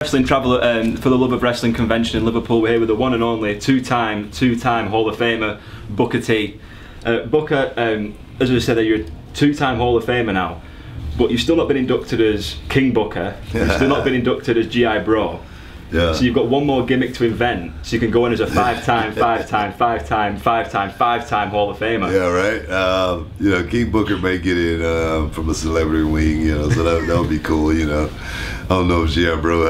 Wrestling Traveller for the Love of Wrestling convention in Liverpool. We're here with the one and only two-time Hall of Famer, Booker T. Booker, as I said, you're a two-time Hall of Famer now, but you've still not been inducted as King Booker. You've still not been inducted as GI Bro. Yeah. So you've got one more gimmick to invent, so you can go in as a five-time Hall of Famer. Yeah, right. You know, King Booker may get in from a celebrity wing, you know, so that would be cool, you know. I don't know if GI Bro,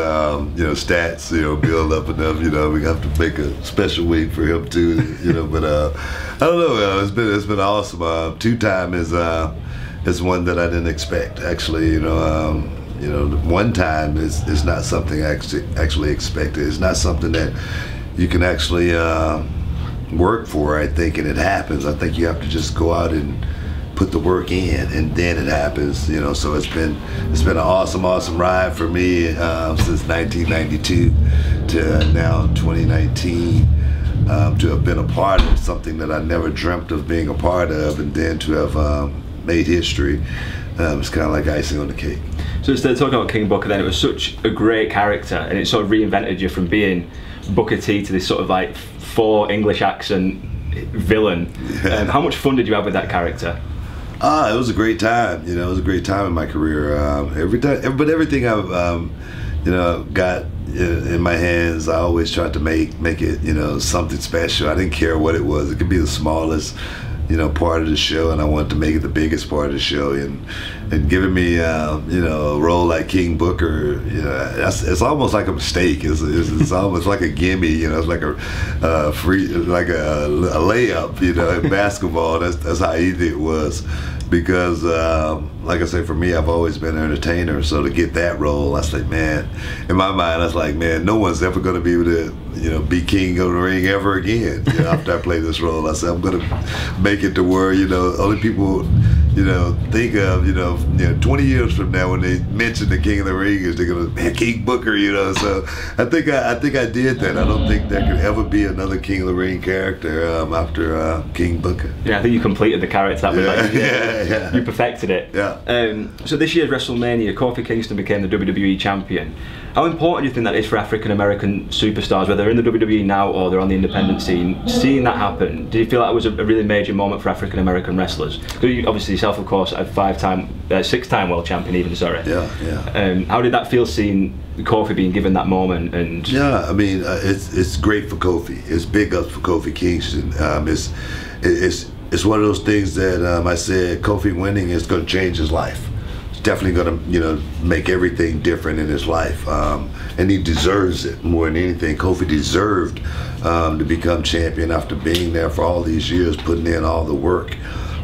you know, stats, you know, build up enough, you know, we have to make a special wing for him too, you know, but I don't know, it's been awesome. Two-time is one that I didn't expect, actually, you know. You know, one time is not something I actually expected. It's not something that you can actually work for, I think, and it happens. I think you have to just go out and put the work in, and then it happens. You know, so it's been an awesome ride for me since 1992 to now 2019. To have been a part of something that I never dreamt of being a part of, and then to have made history, it's kind of like icing on the cake. So instead of talking about King Booker, then it was such a great character, and it sort of reinvented you from being Booker T to this sort of like 4 English accent villain. Yeah. How much fun did you have with that character? It was a great time. You know, it was a great time in my career. Everything I've you know, got in my hands, I always tried to make it, you know, something special. I didn't care what it was. It could be the smallest, you know, part of the show, and I wanted to make it the biggest part of the show. And giving me, you know, a role like King Booker, you know, it's almost like a mistake. It's almost like a gimme. You know, it's like a free, like a layup. You know, in basketball, that's how easy it was. Because, like I say, for me, I've always been an entertainer. So to get that role, I was like, man, in my mind, I was like, man, no one's ever going to be able to, you know, be king of the ring ever again. You know, after I play this role, I said, I'm going to make it to where, you know, only people, you know, think of, you know, 20 years from now when they mention the king of the ring, is they're going to, man, King Booker, you know. So I think I did that. I don't think there could ever be another king of the ring character after King Booker. Yeah, I think you completed the character. Yeah. You perfected it. Yeah. So this year's WrestleMania, Kofi Kingston became the WWE champion. How important do you think that is for African American superstars, whether they're in the WWE now or they're on the independent scene? Seeing that happen, do you feel that was a really major moment for African American wrestlers? Obviously yourself, of course, a 6-time world champion even, sorry. Yeah. How did that feel, seeing Kofi being given that moment? And yeah, I mean, it's great for Kofi. It's big ups for Kofi Kingston. It's one of those things that I said, Kofi winning is going to change his life. It's definitely going to, you know, make everything different in his life, and he deserves it more than anything. Kofi deserved to become champion after being there for all these years, putting in all the work.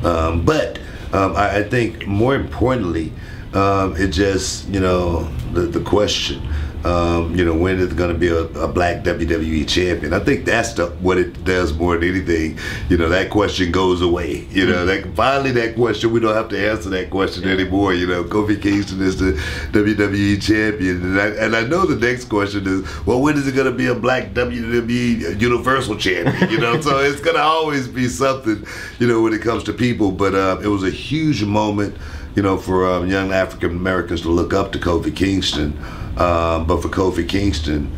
But I think more importantly, it just, you know, the question, you know, when is it going to be a black WWE champion? I think that's what it does more than anything. You know, that question goes away. You know, finally that question, we don't have to answer that question anymore. You know, Kofi Kingston is the WWE champion. And I know the next question is, well, when is it going to be a black WWE Universal champion? You know, so it's going to always be something, you know, when it comes to people. But it was a huge moment, you know, for young African Americans to look up to Kofi Kingston. But for Kofi Kingston,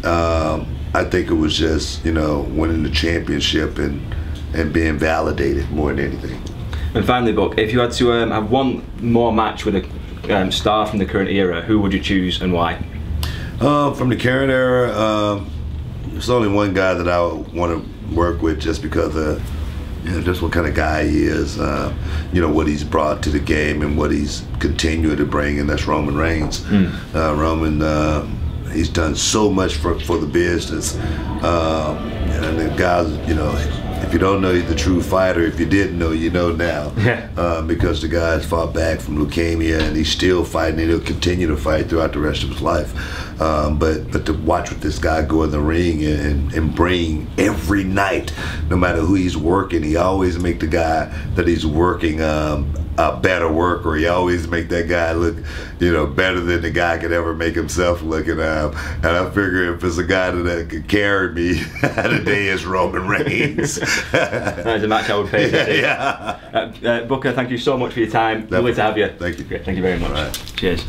I think it was just, you know, winning the championship and being validated more than anything. And finally, Buck, if you had to have one more match with a star from the current era, who would you choose and why? From the current era, there's only one guy that I want to work with, just because of, you know, just what kind of guy he is, you know, what he's brought to the game and what he's continuing to bring, and that's Roman Reigns. Roman, he's done so much for the business, and the guys, you know, if you don't know, he's the true fighter. If you didn't know, you know now. Yeah. Because the guy's fought back from leukemia, and he's still fighting, and he'll continue to fight throughout the rest of his life. But to watch with this guy go in the ring and bring every night, no matter who he's working, he always make the guy that he's working a better worker. He always make that guy look, you know, better than the guy could ever make himself look. And I figure if it's a guy that could carry me today, it's Roman Reigns. That's a match I would pay to see. Yeah. Booker, thank you so much for your time. Lovely to have you. Thank you. Great. Thank you very much. All right. Cheers.